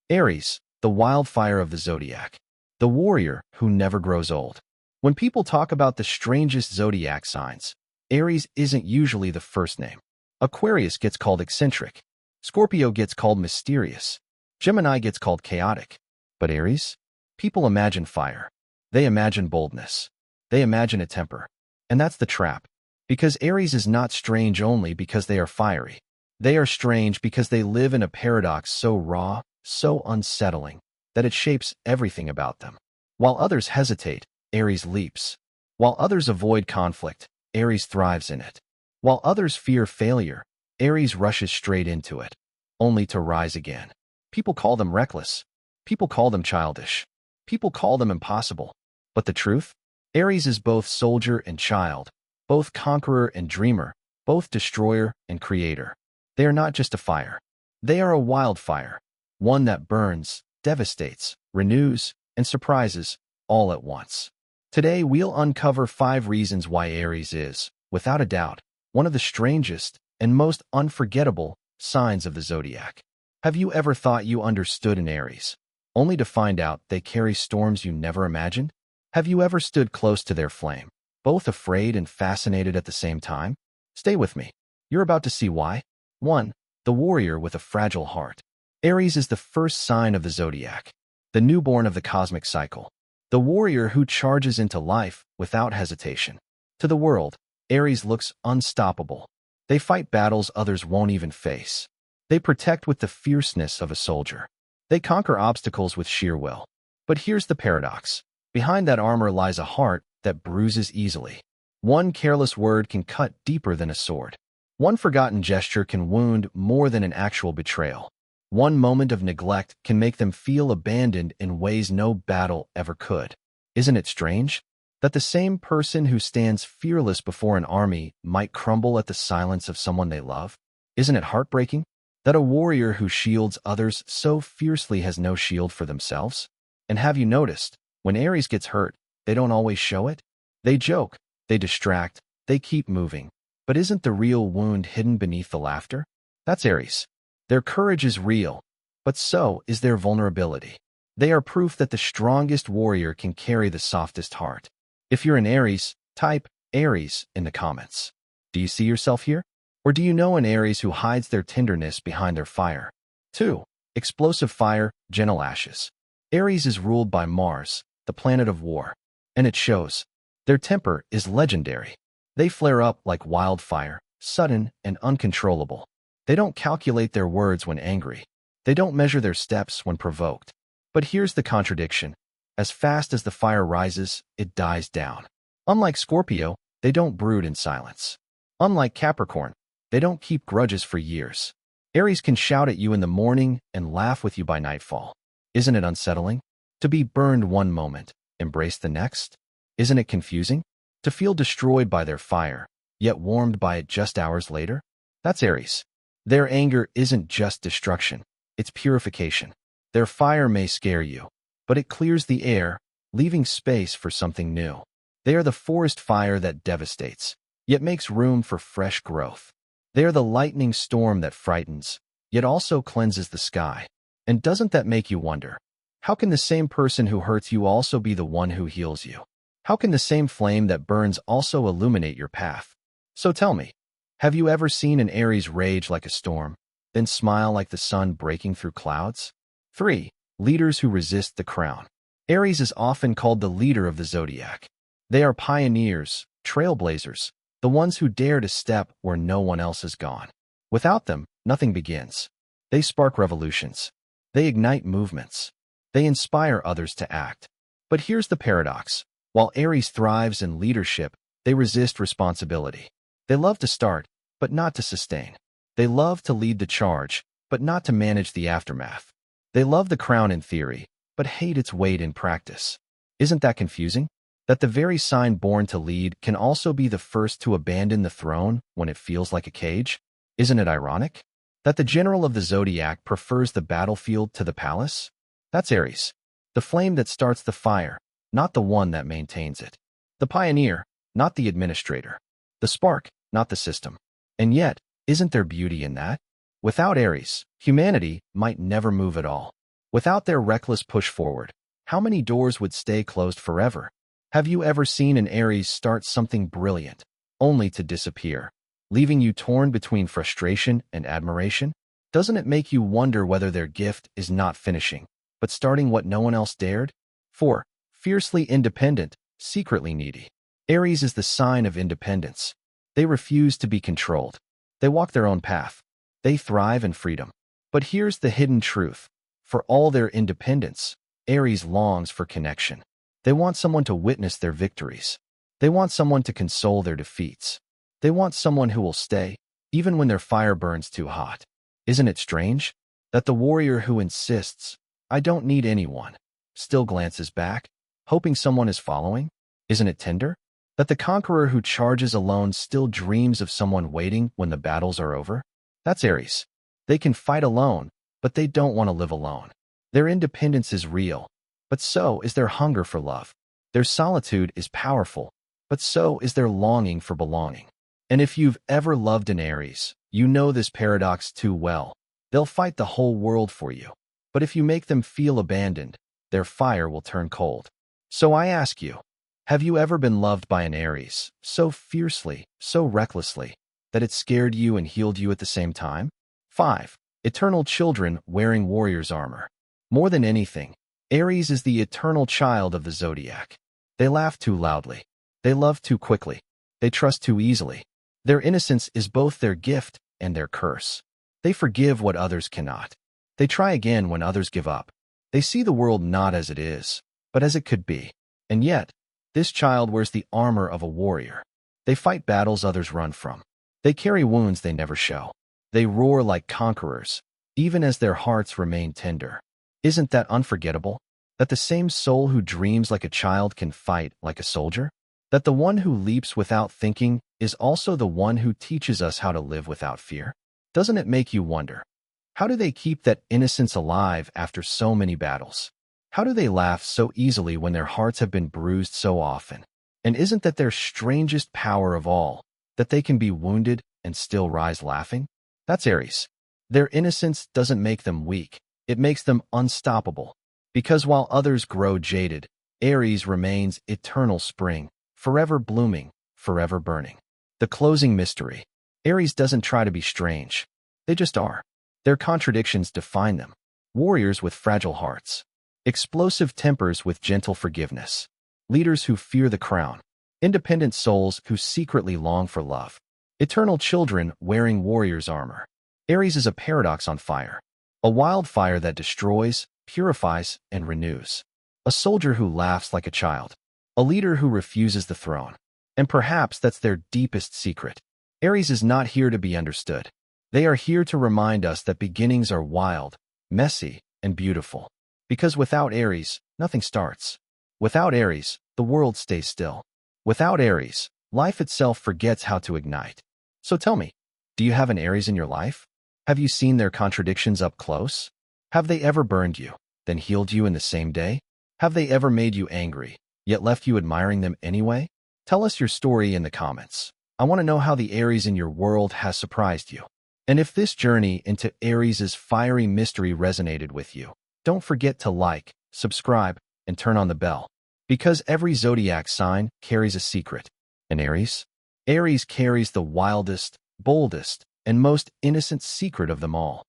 Aries, the wildfire of the zodiac. The warrior who never grows old. When people talk about the strangest zodiac signs, Aries isn't usually the first name. Aquarius gets called eccentric. Scorpio gets called mysterious. Gemini gets called chaotic. But Aries? People imagine fire. They imagine boldness. They imagine a temper. And that's the trap. Because Aries is not strange only because they are fiery. They are strange because they live in a paradox so raw, so unsettling, that it shapes everything about them. While others hesitate, Aries leaps. While others avoid conflict, Aries thrives in it. While others fear failure, Aries rushes straight into it, only to rise again. People call them reckless. People call them childish. People call them impossible. But the truth? Aries is both soldier and child, both conqueror and dreamer, both destroyer and creator. They are not just a fire. They are a wildfire, one that burns, devastates, renews, and surprises all at once. Today, we'll uncover 5 reasons why Aries is, without a doubt, one of the strangest and most unforgettable signs of the zodiac. Have you ever thought you understood an Aries, only to find out they carry storms you never imagined? Have you ever stood close to their flame, both afraid and fascinated at the same time? Stay with me. You're about to see why. 1. The warrior with a fragile heart. Aries is the first sign of the zodiac, the newborn of the cosmic cycle, the warrior who charges into life without hesitation. To the world, Aries looks unstoppable. They fight battles others won't even face. They protect with the fierceness of a soldier. They conquer obstacles with sheer will. But here's the paradox. Behind that armor lies a heart that bruises easily. One careless word can cut deeper than a sword. One forgotten gesture can wound more than an actual betrayal. One moment of neglect can make them feel abandoned in ways no battle ever could. Isn't it strange that the same person who stands fearless before an army might crumble at the silence of someone they love? Isn't it heartbreaking that a warrior who shields others so fiercely has no shield for themselves? And have you noticed, when Aries gets hurt, they don't always show it? They joke, they distract, they keep moving. But isn't the real wound hidden beneath the laughter? That's Aries. Their courage is real, but so is their vulnerability. They are proof that the strongest warrior can carry the softest heart. If you're an Aries, type Aries in the comments. Do you see yourself here? Or do you know an Aries who hides their tenderness behind their fire? 2. Explosive fire, gentle ashes. Aries is ruled by Mars, the planet of war. And it shows. Their temper is legendary. They flare up like wildfire, sudden and uncontrollable. They don't calculate their words when angry. They don't measure their steps when provoked. But here's the contradiction. As fast as the fire rises, it dies down. Unlike Scorpio, they don't brood in silence. Unlike Capricorn, they don't keep grudges for years. Aries can shout at you in the morning and laugh with you by nightfall. Isn't it unsettling? To be burned one moment, embraced the next? Isn't it confusing? To feel destroyed by their fire, yet warmed by it just hours later? That's Aries. Their anger isn't just destruction, it's purification. Their fire may scare you, but it clears the air, leaving space for something new. They are the forest fire that devastates, yet makes room for fresh growth. They are the lightning storm that frightens, yet also cleanses the sky. And doesn't that make you wonder? How can the same person who hurts you also be the one who heals you? How can the same flame that burns also illuminate your path? So tell me, have you ever seen an Aries rage like a storm, then smile like the sun breaking through clouds? 3. Leaders who resist the crown. Aries is often called the leader of the zodiac. They are pioneers, trailblazers, the ones who dare to step where no one else has gone. Without them, nothing begins. They spark revolutions. They ignite movements. They inspire others to act. But here's the paradox. While Aries thrives in leadership, they resist responsibility. They love to start, but not to sustain. They love to lead the charge, but not to manage the aftermath. They love the crown in theory, but hate its weight in practice. Isn't that confusing? That the very sign born to lead can also be the first to abandon the throne when it feels like a cage? Isn't it ironic? That the general of the zodiac prefers the battlefield to the palace? That's Aries. The flame that starts the fire, not the one that maintains it. The pioneer, not the administrator. The spark, not the system. And yet, isn't there beauty in that? Without Aries, humanity might never move at all. Without their reckless push forward, how many doors would stay closed forever? Have you ever seen an Aries start something brilliant, only to disappear, leaving you torn between frustration and admiration? Doesn't it make you wonder whether their gift is not finishing, but starting what no one else dared? 4. Fiercely independent, secretly needy. Aries is the sign of independence. They refuse to be controlled. They walk their own path. They thrive in freedom. But here's the hidden truth. For all their independence, Aries longs for connection. They want someone to witness their victories. They want someone to console their defeats. They want someone who will stay, even when their fire burns too hot. Isn't it strange that the warrior who insists, "I don't need anyone," still glances back, hoping someone is following? Isn't it tender that the conqueror who charges alone still dreams of someone waiting when the battles are over? That's Aries. They can fight alone, but they don't want to live alone. Their independence is real, but so is their hunger for love. Their solitude is powerful, but so is their longing for belonging. And if you've ever loved an Aries, you know this paradox too well. They'll fight the whole world for you, but if you make them feel abandoned, their fire will turn cold. So I ask you, have you ever been loved by an Aries, so fiercely, so recklessly, that it scared you and healed you at the same time? 5. Eternal children wearing warrior's armor. More than anything, Aries is the eternal child of the zodiac. They laugh too loudly. They love too quickly. They trust too easily. Their innocence is both their gift and their curse. They forgive what others cannot. They try again when others give up. They see the world not as it is, but as it could be. And yet, this child wears the armor of a warrior. They fight battles others run from. They carry wounds they never show. They roar like conquerors, even as their hearts remain tender. Isn't that unforgettable? That the same soul who dreams like a child can fight like a soldier? That the one who leaps without thinking is also the one who teaches us how to live without fear? Doesn't it make you wonder? How do they keep that innocence alive after so many battles? How do they laugh so easily when their hearts have been bruised so often? And isn't that their strangest power of all, that they can be wounded and still rise laughing? That's Aries. Their innocence doesn't make them weak. It makes them unstoppable. Because while others grow jaded, Aries remains eternal spring, forever blooming, forever burning. The closing mystery. Aries doesn't try to be strange. They just are. Their contradictions define them. Warriors with fragile hearts. Explosive tempers with gentle forgiveness. Leaders who fear the crown. Independent souls who secretly long for love. Eternal children wearing warrior's armor. Aries is a paradox on fire. A wildfire that destroys, purifies, and renews. A soldier who laughs like a child. A leader who refuses the throne. And perhaps that's their deepest secret. Aries is not here to be understood. They are here to remind us that beginnings are wild, messy, and beautiful. Because without Aries, nothing starts. Without Aries, the world stays still. Without Aries, life itself forgets how to ignite. So tell me, do you have an Aries in your life? Have you seen their contradictions up close? Have they ever burned you, then healed you in the same day? Have they ever made you angry, yet left you admiring them anyway? Tell us your story in the comments. I want to know how the Aries in your world has surprised you. And if this journey into Aries' fiery mystery resonated with you, don't forget to like, subscribe, and turn on the bell. Because every zodiac sign carries a secret. And Aries? Aries carries the wildest, boldest, and most innocent secret of them all.